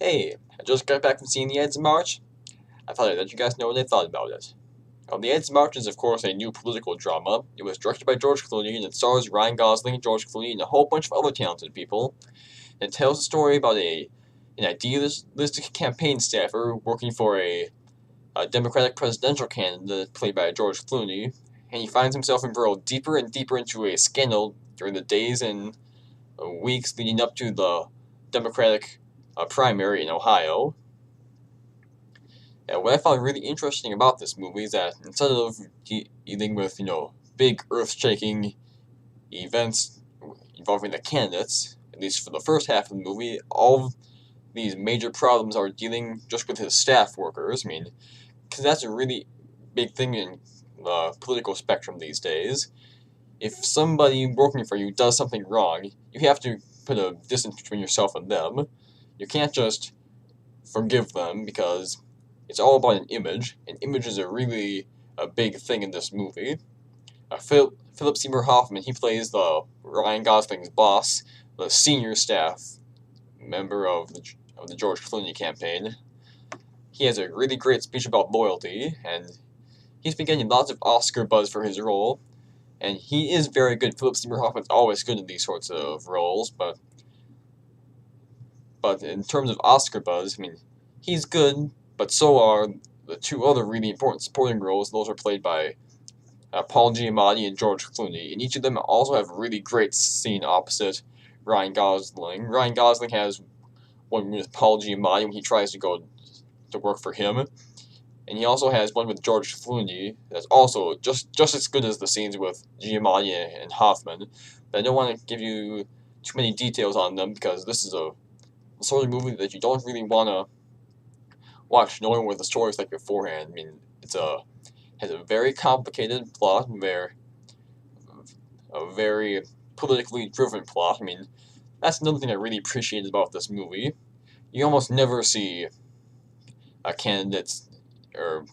Hey, I just got back from seeing the Ides March. I thought I'd let you guys know what I thought about it. The Ides March is, of course, a new political drama. It was directed by George Clooney and it stars Ryan Gosling, George Clooney, and a whole bunch of other talented people. It tells a story about an idealistic campaign staffer working for a Democratic presidential candidate played by George Clooney, and he finds himself embroiled deeper and deeper into a scandal during the days and weeks leading up to the Democratic primary in Ohio. And what I found really interesting about this movie is that instead of dealing with, big earth-shaking events involving the candidates, at least for the first half of the movie, all of these major problems are dealing just with his staff workers. I mean, because that's a really big thing in the political spectrum these days. If somebody working for you does something wrong, you have to put a distance between yourself and them. You can't just forgive them because it's all about an image, and image is a big thing in this movie. Philip Seymour Hoffman, he plays the Ryan Gosling's boss, the senior staff member of the George Clooney campaign. He has a really great speech about loyalty, and he's been getting lots of Oscar buzz for his role, and he is very good. Philip Seymour Hoffman's always good in these sorts of roles, but in terms of Oscar buzz, I mean, he's good, but so are the two other really important supporting roles. Those are played by Paul Giamatti and George Clooney, and each of them also have really great scene opposite Ryan Gosling. Ryan Gosling has one with Paul Giamatti when he tries to go to work for him, and he also has one with George Clooney that's also just as good as the scenes with Giamatti and Hoffman. But I don't want to give you too many details on them because this is a sort of movie that you don't really want to watch knowing what the story is like beforehand. I mean, it's a has a very complicated plot, a very politically driven plot. I mean, that's another thing I really appreciate about this movie. You almost never see a candidates or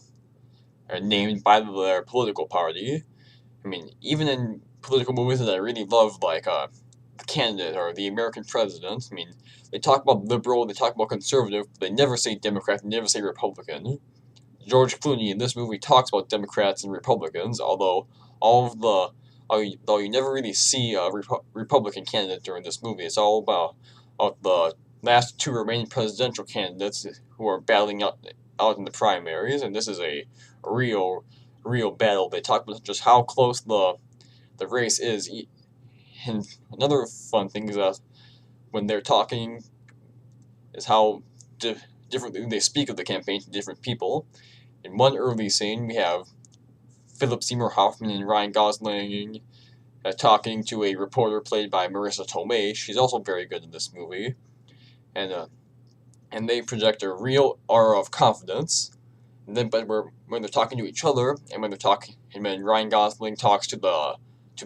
are named by their political party. I mean, even in political movies that I really love, like the candidate or the American president. I mean, they talk about liberal, they talk about conservative, but they never say Democrat, they never say Republican. George Clooney in this movie talks about Democrats and Republicans, although all of the although you never really see a Republican candidate during this movie. It's all about the last two remaining presidential candidates who are battling out in the primaries, and this is a real real battle. They talk about just how close the race is. And another fun thing is that when they're talking is how differently they speak of the campaign to different people. In one early scene, we have Philip Seymour Hoffman and Ryan Gosling talking to a reporter played by Marisa Tomei. She's also very good in this movie, and uh, and they project a real aura of confidence. And then, but when they're talking to each other, and when Ryan Gosling talks to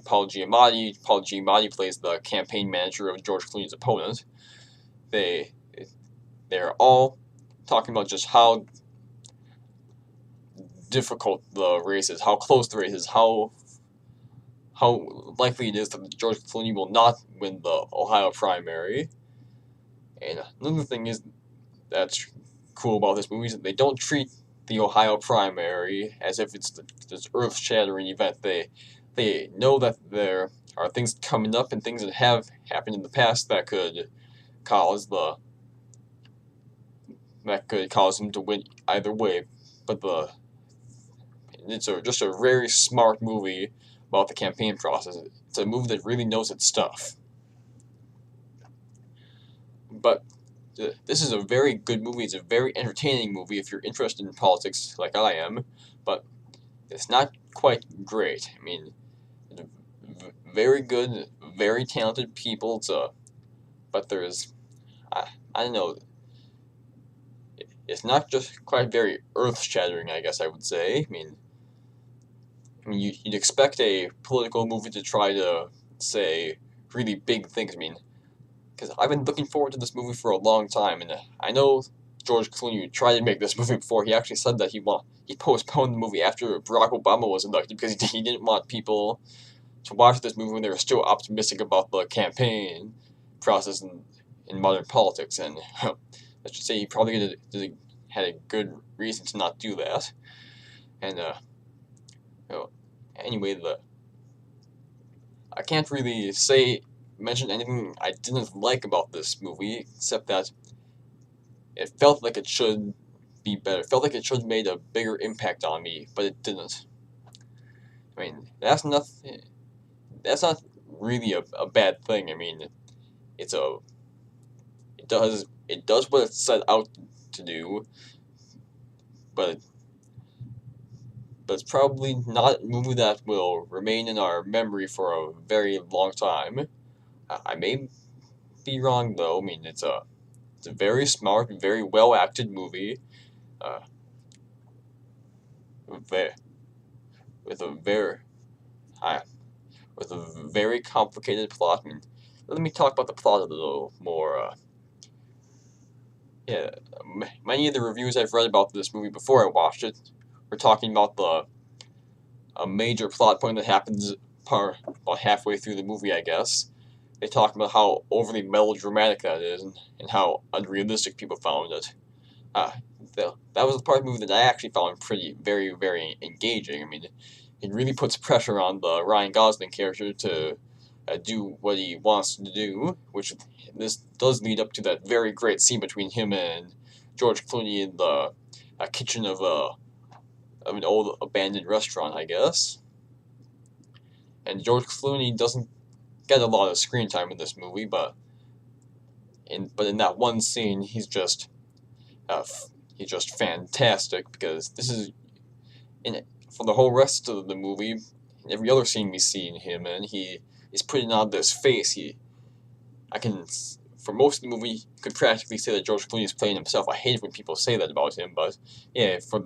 Paul Giamatti plays the campaign manager of George Clooney's opponent. They they're all talking about just how difficult the race is, how close the race is, how likely it is that George Clooney will not win the Ohio primary. And another thing is that's cool about this movie is that they don't treat the Ohio primary as if it's this earth-shattering event. They know that there are things coming up and things that have happened in the past cause the that could cause him to win either way. But just a very smart movie about the campaign process. It's a movie that really knows its stuff. But this is a very good movie. It's a very entertaining movie if you're interested in politics like I am. But it's not quite great. I mean, very good, very talented people. But there's, I don't know. It's not just quite very earth-shattering. I guess I would say. You'd expect a political movie to try to say really big things. I mean, because I've been looking forward to this movie for a long time, and I know George Clooney tried to make this movie before. He actually said that he postponed the movie after Barack Obama was elected because he didn't want people to watch this movie when they were still optimistic about the campaign process in modern politics. And let's just say he probably had a good reason to not do that. And anyway, I can't really mention anything I didn't like about this movie, except that it felt like it should be better. It felt like it should have made a bigger impact on me, but it didn't. I mean, that's nothing. That's not really a bad thing. I mean, it's a it does what it's set out to do, but it's probably not a movie that will remain in our memory for a very long time. I may be wrong though. I mean, it's a very smart, very well acted movie, uh, ve- with a very uh, with a very complicated plot. I mean, let me talk about the plot a little more. Yeah, many of the reviews I've read about this movie before I watched it were talking about a major plot point that happens about halfway through the movie, I guess. They talk about how overly melodramatic that is and how unrealistic people found it. Uh, that was the part of the movie that I actually found very engaging. I mean, it really puts pressure on the Ryan Gosling character to do what he wants to do, which this does lead up to that very great scene between him and George Clooney in the kitchen of an old abandoned restaurant, I guess. And George Clooney doesn't get a lot of screen time in this movie, but in that one scene, uh, he's just fantastic because this is in for the whole rest of the movie. In every other scene we see him in, he is putting on this face. I can for most of the movie, you could practically say that George Clooney is playing himself. I hate it when people say that about him, but yeah, for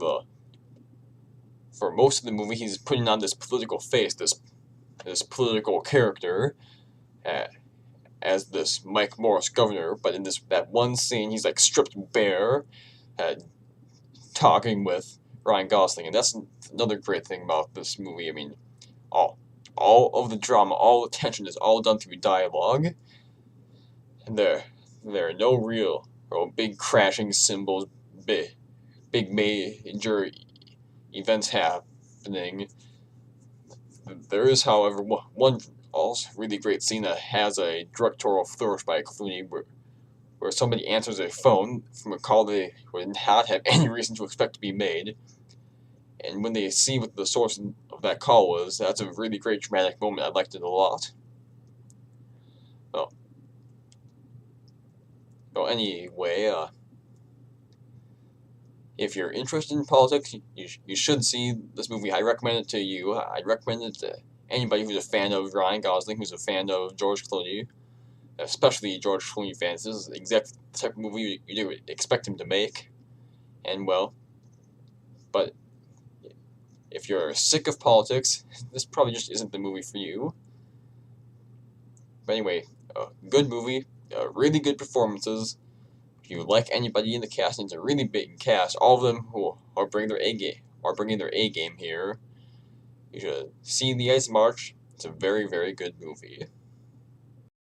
most of the movie, he's putting on this political face, this political character, uh, as this Mike Morris governor. But in that one scene, he's like stripped bare, uh, talking with Ryan Gosling, and that's another great thing about this movie. I mean, all of the drama, all the tension is all done through dialogue, and there are no real or big crashing cymbals, big major events happening. There is, however, one also really great scene that has a directorial flourish by Clooney, where somebody answers a phone from a call they would not have any reason to expect to be made, and when they see what the source of that call was, that's a really great dramatic moment. I liked it a lot. Well, anyway, if you're interested in politics, you should see this movie. I recommend it to you. I'd recommend it to anybody who's a fan of Ryan Gosling, who's a fan of George Clooney, especially George Clooney fans. This is exactly the type of movie you do expect him to make. And well, but if you're sick of politics, this probably just isn't the movie for you. But anyway, good movie, really good performances. If you like anybody in the cast, and it's a really big cast, all of them who are bringing their A game here. You should see the Ice March. It's a very good movie.